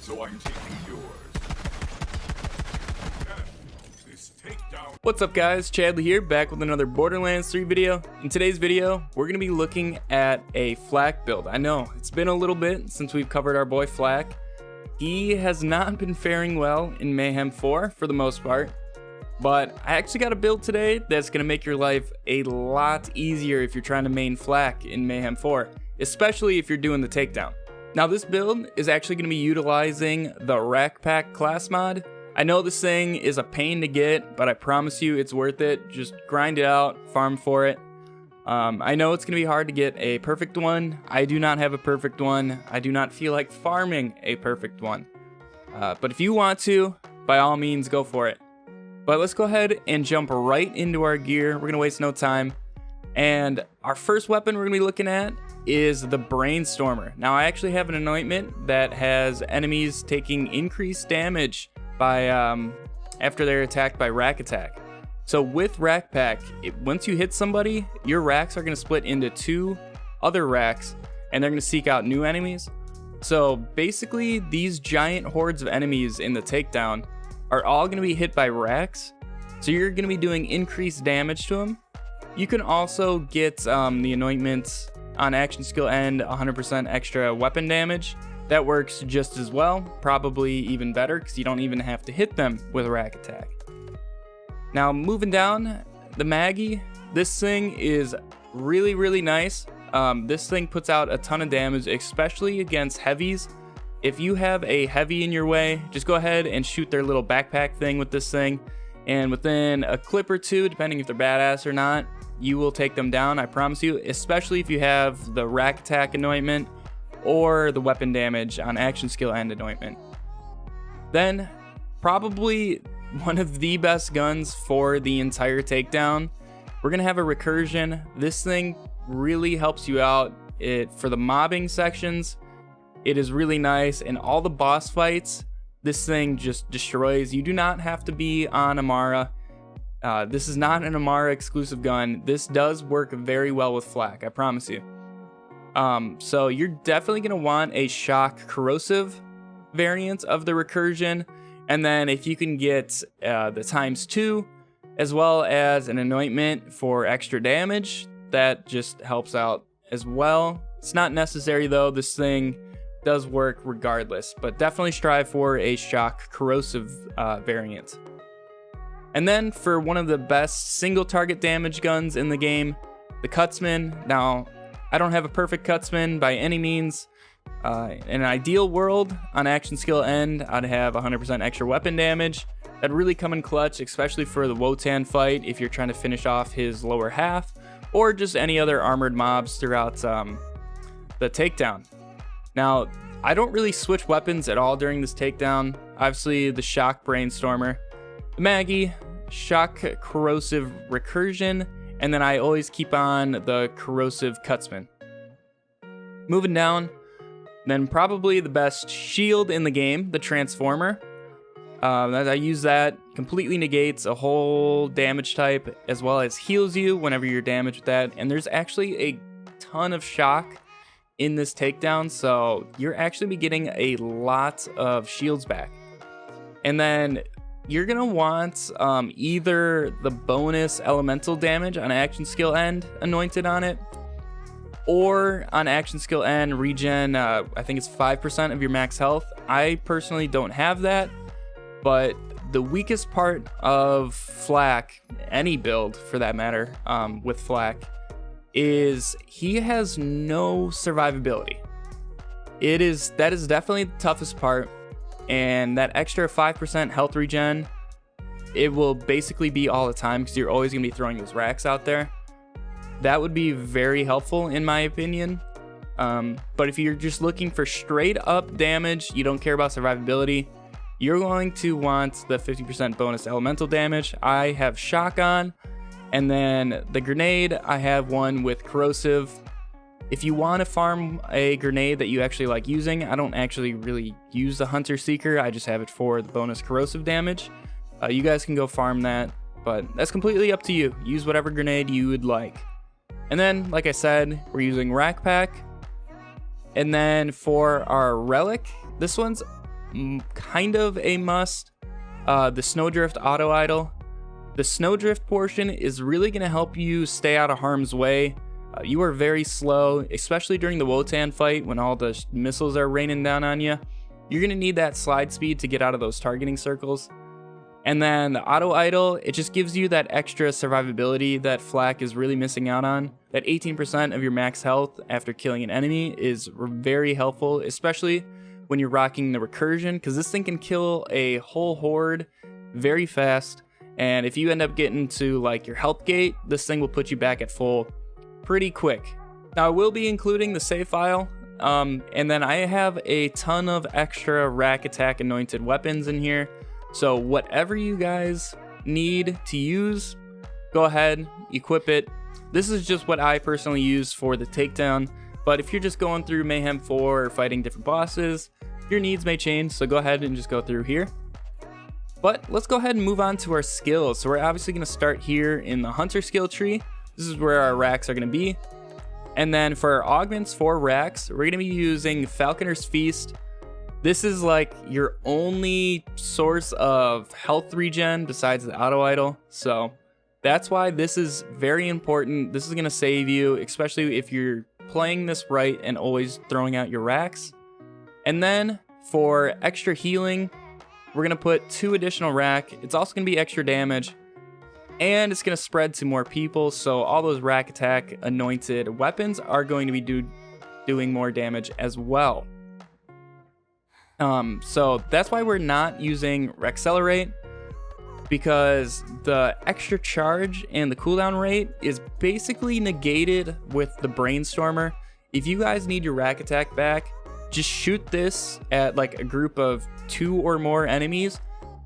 so I'm taking yours. This takedown. What's up guys, Chadley here, back with another Borderlands 3 video. In today's video, we're going to be looking at a Flak build. I know, it's been a little bit since we've covered our boy Flak. He has not been faring well in Mayhem 4 for the most part. But I actually got a build today that's going to make your life a lot easier if you're trying to main Flak in Mayhem 4. Especially if you're doing the takedown. Now this build is actually going to be utilizing the Rakk Pak class mod. I know this thing is a pain to get, but I promise you it's worth it. Just grind it out, farm for it. I know it's going to be hard to get a perfect one. I do not have a perfect one. I do not feel like farming a perfect one. But if you want to, by all means, go for it. But let's go ahead and jump right into our gear. We're going to waste no time. And our first weapon we're going to be looking at is the Brainstormer. Now I actually have an anointment that has enemies taking increased damage by after they're attacked by Rakk attack. So with Rakk Pak, once you hit somebody, your racks are going to split into two other racks and they're going to seek out new enemies. So basically these giant hordes of enemies in the takedown are all going to be hit by racks. So you're going to be doing increased damage to them. You can also get the anointments on action skill end 100% extra weapon damage. That works just as well, probably even better because you don't even have to hit them with a Rakk attack. Now moving down, the Maggie, this thing is really nice. This thing puts out a ton of damage, especially against heavies. If you have a heavy in your way, just go ahead and shoot their little backpack thing with this thing. And within a clip or two, depending if they're badass or not, you will take them down, I promise you, especially if you have the Rakk attack anointment or the weapon damage on action skill end anointment. Then, probably one of the best guns for the entire takedown, we're going to have a recursion. This thing really helps you out for the mobbing sections. It is really nice, and all the boss fights, this thing just destroys. You do not have to be on Amara. This is not an Amara exclusive gun. This does work very well with Flak, I promise you. So you're definitely going to want a shock corrosive variant of the recursion. And then if you can get the ×2 as well as an anointment for extra damage, that just helps out as well. It's not necessary though. This thing does work regardless, but definitely strive for a shock corrosive variant. And then for one of the best single target damage guns in the game, the Cutsman. Now, I don't have a perfect Cutsman by any means. In an ideal world, on action skill end, I'd have 100% extra weapon damage. That'd really come in clutch, especially for the Wotan fight if you're trying to finish off his lower half, or just any other armored mobs throughout the takedown. Now, I don't really switch weapons at all during this takedown. Obviously, the Shock Brainstormer, the Maggie, Shock Corrosive Recursion, and then I always keep on the Corrosive Cutsman. Moving down, then probably the best shield in the game, the Transformer. I use that, completely negates a whole damage type, as well as heals you whenever you're damaged with that. And there's actually a ton of shock in this takedown, so you're actually be getting a lot of shields back. And then you're gonna want either the bonus elemental damage on action skill end anointed on it, or on action skill end regen, I think it's 5% of your max health. I personally don't have that, but the weakest part of Flak, any build for that matter, with Flak, is he has no survivability. That is definitely the toughest part. And that extra 5% health regen, it will basically be all the time because you're always going to be throwing those racks out there. That would be very helpful in my opinion. But if you're just looking for straight up damage, you don't care about survivability, you're going to want the 50% bonus elemental damage. I have shock on, and then the grenade, I have one with corrosive. If you want to farm a grenade that you actually like using, I don't actually really use the Hunter Seeker. I just have it for the bonus corrosive damage. You guys can go farm that, but that's completely up to you. Use whatever grenade you would like. And then, like I said, we're using Rakk Pak. And then for our relic, this one's kind of a must. The Snowdrift auto idle. The Snowdrift portion is really going to help you stay out of harm's way. You are very slow, especially during the Wotan fight when all the missiles are raining down on you. You're going to need that slide speed to get out of those targeting circles. And then the auto idle, it just gives you that extra survivability that Flak is really missing out on. That 18% of your max health after killing an enemy is very helpful, especially when you're rocking the recursion, because this thing can kill a whole horde very fast. And if you end up getting to like your health gate, this thing will put you back at full pretty quick. Now I will be including the save file, and then I have a ton of extra Rakk attack anointed weapons in here. So whatever you guys need to use, go ahead, equip it. This is just what I personally use for the takedown, but if you're just going through Mayhem 4 or fighting different bosses, your needs may change, so go ahead and just go through here. But let's go ahead and move on to our skills. So we're obviously going to start here in the Hunter skill tree. This is where our Rakks are going to be. And then for our augments for Rakks, we're going to be using Falconer's Feast. This is like your only source of health regen besides the auto idle. So that's why this is very important. This is going to save you, especially if you're playing this right and always throwing out your Rakks. And then for extra healing, we're going to put 2 additional Rakk. It's also going to be extra damage, and it's going to spread to more people. So all those Rakk attack anointed weapons are going to be doing more damage as well. So that's why we're not using Rexcelerate, because the extra charge and the cooldown rate is basically negated with the Brainstormer. If you guys need your Rakk attack back, just shoot this at like a group of 2 or more enemies,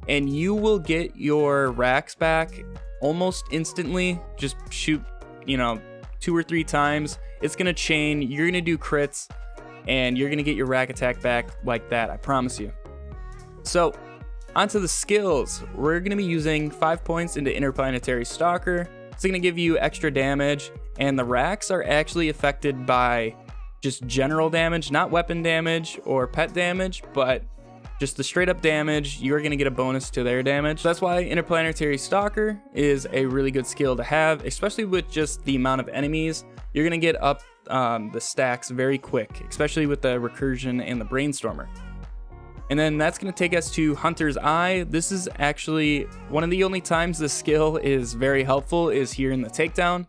and you will get your Rakks back almost instantly. Just shoot, 2 or 3 times. It's gonna chain, you're gonna do crits, and you're gonna get your Rakk attack back like that, I promise you. So onto the skills. We're gonna be using 5 points into Interplanetary Stalker. It's gonna give you extra damage, and the Rakks are actually affected by just general damage, not weapon damage or pet damage, but just the straight up damage. You're gonna get a bonus to their damage. That's why Interplanetary Stalker is a really good skill to have, especially with just the amount of enemies. You're gonna get up the stacks very quick, especially with the recursion and the Brainstormer. And then that's going to take us to Hunter's Eye. This is actually one of the only times this skill is very helpful, is here in the takedown.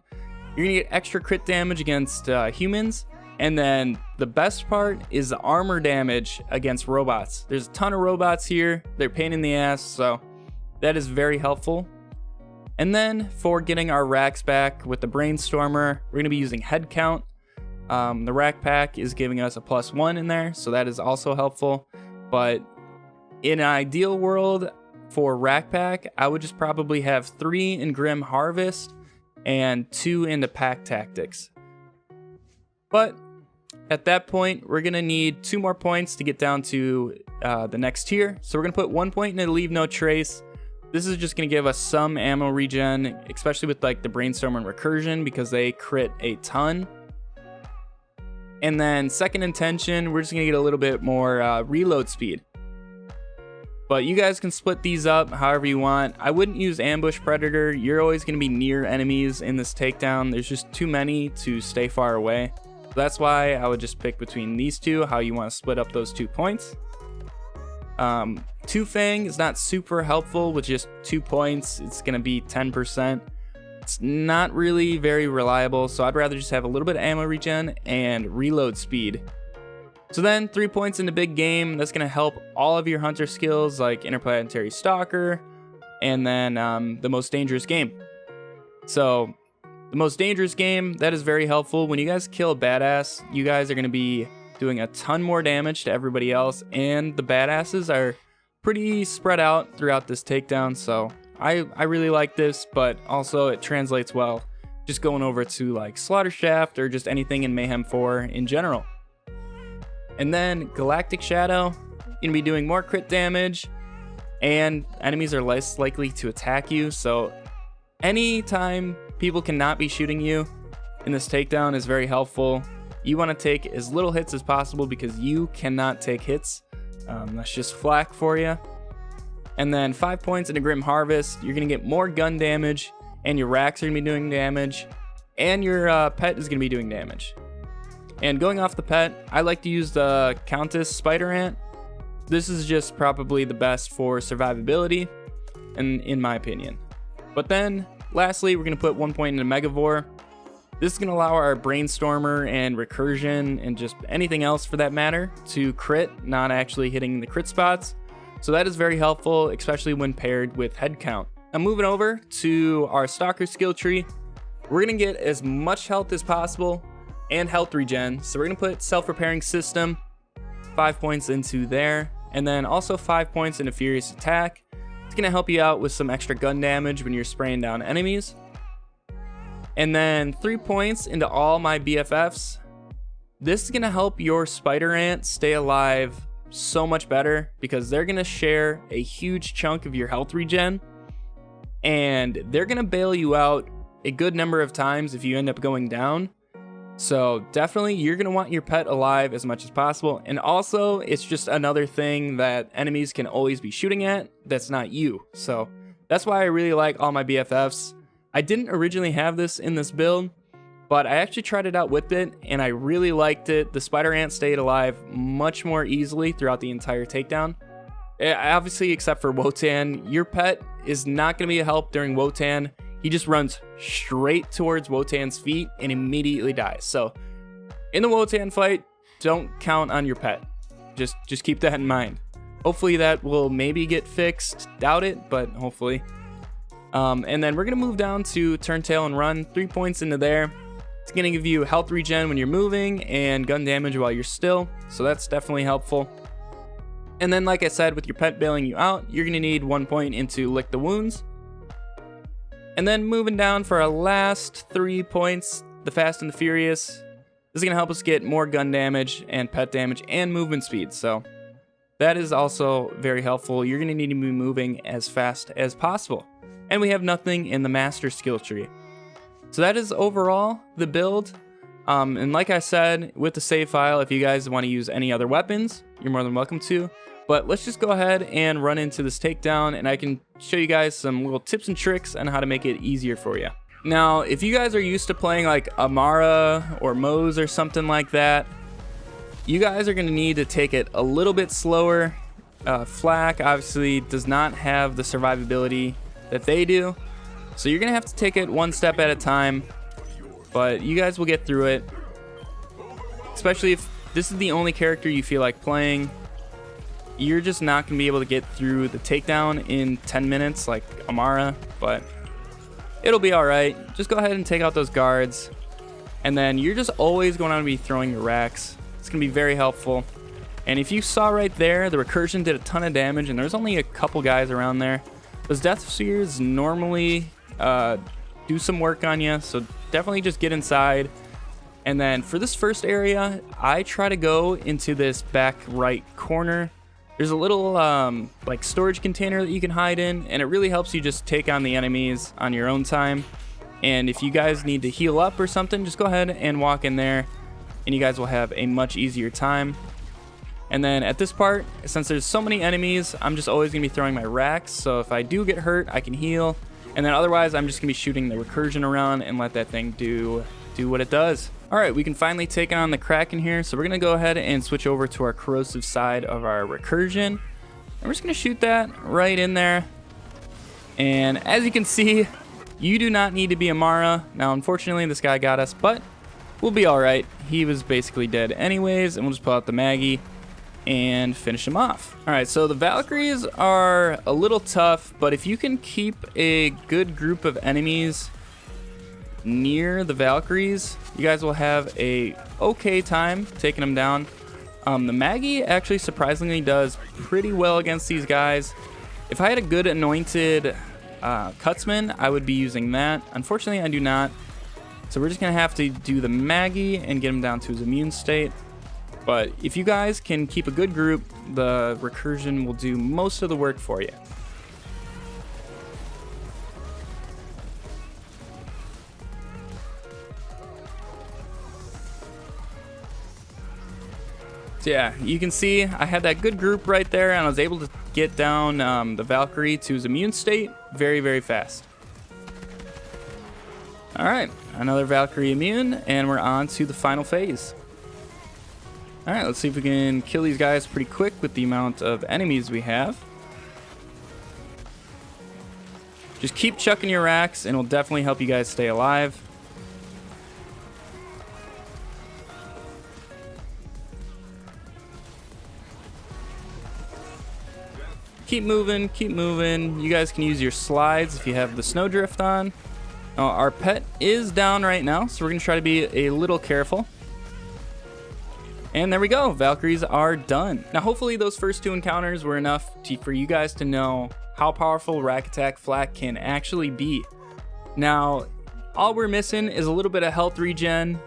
You're going to get extra crit damage against humans. And then the best part is the armor damage against robots. There's a ton of robots here. They're a pain in the ass, so that is very helpful. And then for getting our Rakks back with the Brainstormer, we're going to be using Head Count. The Rakk Pak is giving us a +1 in there, so that is also helpful. But in an ideal world for Rakk Pak, I would just probably have 3 in Grim Harvest and 2 into Pack Tactics. But at that point, we're going to need 2 more points to get down to the next tier. So we're going to put 1 point into Leave No Trace. This is just going to give us some ammo regen, especially with like the Brainstorm and Recursion, because they crit a ton. And then Second Intention, we're just going to get a little bit more reload speed. But you guys can split these up however you want. I wouldn't use Ambush Predator. You're always going to be near enemies in this takedown. There's just too many to stay far away. So that's why I would just pick between these two, how you want to split up those 2 points. Two Fang is not super helpful with just 2 points. It's going to be 10%. It's not really very reliable, so I'd rather just have a little bit of ammo regen and reload speed. So then 3 points in the big game. That's going to help all of your hunter skills like Interplanetary Stalker, and then the Most Dangerous Game. So the Most Dangerous Game, that is very helpful. When you guys kill a badass, you guys are going to be doing a ton more damage to everybody else, and the badasses are pretty spread out throughout this takedown, so I really like this, but also it translates well just going over to like Slaughter Shaft or just anything in Mayhem 4 in general. And then Galactic Shadow, you're gonna be doing more crit damage, and enemies are less likely to attack you. So anytime people cannot be shooting you in this takedown is very helpful. You want to take as little hits as possible because you cannot take hits. That's just flak for you. And then 5 points into Grim Harvest. You're going to get more gun damage, and your racks are going to be doing damage, and your pet is going to be doing damage. And going off the pet, I like to use the Countess Spider Ant. This is just probably the best for survivability, in my opinion. But then, lastly, we're going to put 1 point into Megavore. This is going to allow our Brainstormer and Recursion and just anything else for that matter to crit, not actually hitting the crit spots. So that is very helpful, especially when paired with head count. Now moving over to our Stalker skill tree, we're going to get as much health as possible and health regen. So we're going to put Self-Repairing System, 5 points into there, and then also 5 points into Furious Attack. It's going to help you out with some extra gun damage when you're spraying down enemies. And then 3 points into all my BFFs. This is going to help your Spider Ant stay alive so much better because they're going to share a huge chunk of your health regen. And they're going to bail you out a good number of times if you end up going down. So definitely you're going to want your pet alive as much as possible. And also it's just another thing that enemies can always be shooting at that's not you. So that's why I really like all my BFFs. I didn't originally have this in this build, but I actually tried it out with it and I really liked it. The Spider Ant stayed alive much more easily throughout the entire takedown. Obviously, except for Wotan, your pet is not going to be a help during Wotan. He just runs straight towards Wotan's feet and immediately dies. So in the Wotan fight, don't count on your pet. Just keep that in mind. Hopefully that will maybe get fixed. Doubt it, but hopefully. And then we're going to move down to Turn Tail and Run. 3 points into there. It's going to give you health regen when you're moving and gun damage while you're still. So that's definitely helpful. And then like I said, with your pet bailing you out, you're going to need 1 point into Lick the Wounds. And then moving down for our last 3 points, the Fast and the Furious. This is going to help us get more gun damage and pet damage and movement speed. So that is also very helpful. You're going to need to be moving as fast as possible. And we have nothing in the Master skill tree. So that is overall the build. And like I said, with the save file, if you guys want to use any other weapons, you're more than welcome to. But let's just go ahead and run into this takedown, and I can show you guys some little tips and tricks on how to make it easier for you. Now, if you guys are used to playing like Amara or Moze or something like that, you guys are going to need to take it a little bit slower. Flak obviously does not have the survivability that they do, so you're gonna have to take it one step at a time, but you guys will get through it, especially if this is the only character you feel like playing. You're just not gonna be able to get through the takedown in 10 minutes like Amara, but it'll be all right. Just go ahead and take out those guards, and then you're just always going to be throwing your racks. It's gonna be very helpful. And if you saw right there, the Recursion did a ton of damage, and there's only a couple guys around there. Those Death Spheres normally do some work on you, so definitely just get inside. And then for this first area, I try to go into this back right corner. There's a little like storage container that you can hide in, and it really helps you just take on the enemies on your own time. And if you guys need to heal up or something, just go ahead and walk in there, and you guys will have a much easier time. And then at this part, since there's so many enemies, I'm just always going to be throwing my racks. So if I do get hurt, I can heal. And then otherwise, I'm just going to be shooting the Recursion around and let that thing do what it does. All right, we can finally take on the Kraken here. So we're going to go ahead and switch over to our corrosive side of our Recursion. And we're just going to shoot that right in there. And as you can see, you do not need to be Amara. Now, unfortunately, this guy got us, but we'll be all right. He was basically dead anyways, and we'll just pull out the Maggie and finish him off. All right, so the Valkyries are a little tough, but if you can keep a good group of enemies near the Valkyries, you guys will have a okay time taking them down. The Maggie actually surprisingly does pretty well against these guys. If I had a good anointed Cutsman, I would be using that. Unfortunately, I do not. So we're just gonna have to do the Maggie and get him down to his immune state. But if you guys can keep a good group, the Recursion will do most of the work for you. So So yeah, you can see I had that good group right there, and I was able to get down the Valkyrie to his immune state very, very fast. All right, another Valkyrie immune, and we're on to the final phase. All right, let's see if we can kill these guys pretty quick with the amount of enemies we have. Just keep chucking your racks, and it'll definitely help you guys stay alive. Keep moving, keep moving. You guys can use your slides if you have the snowdrift on. Our pet is down right now, so we're going to try to be a little careful. And there we go. Valkyries are done. Now, hopefully those first two encounters were enough for you guys to know how powerful Rakk Attack Flak can actually be. Now, all we're missing is a little bit of health regen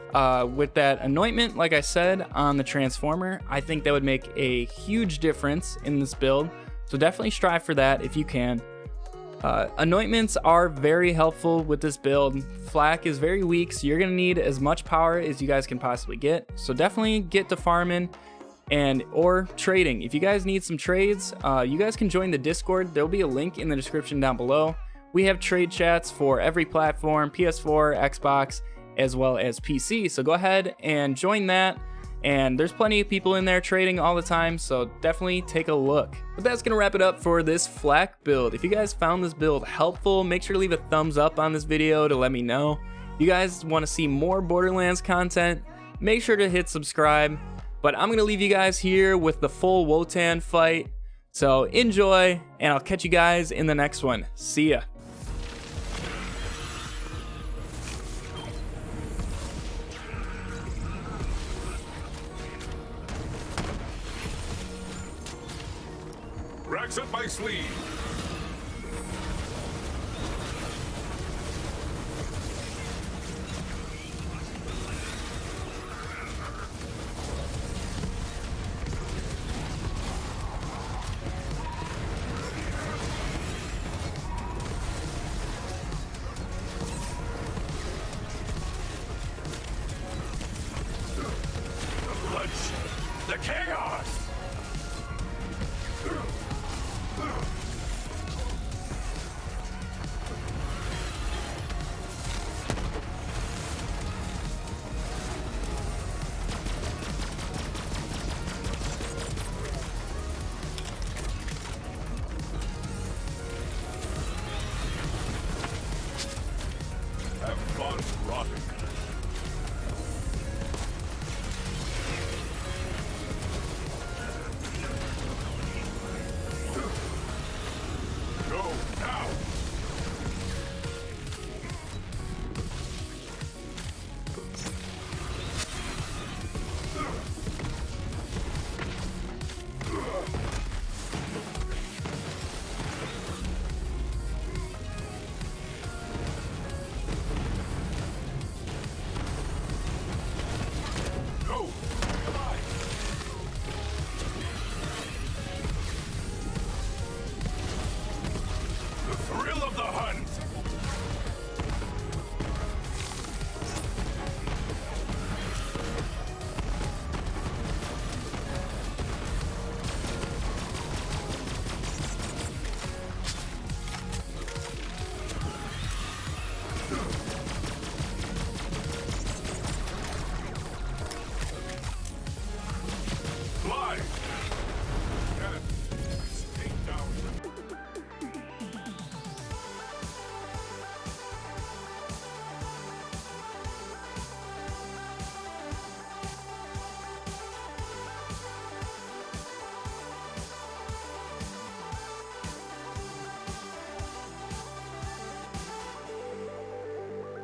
with that anointment, like I said, on the Transformer. I think that would make a huge difference in this build. So definitely strive for that if you can. Anointments are very helpful with this build. Flak is very weak, so you're going to need as much power as you guys can possibly get. So definitely get to farming or trading. If you guys need some trades, you guys can join the Discord. There'll be a link in the description down below. We have trade chats for every platform, PS4, Xbox, as well as PC. So go ahead and join that. And there's plenty of people in there trading all the time, so definitely take a look. But that's gonna wrap it up for this Flak build. If you guys found this build helpful, make sure to leave a thumbs up on this video to let me know. If you guys want to see more Borderlands content, make sure to hit subscribe. But I'm gonna leave you guys here with the full Wotan fight. So enjoy, and I'll catch you guys in the next one. See ya. Racks up my sleeve. The bloodshed, the chaos. Have fun rotting.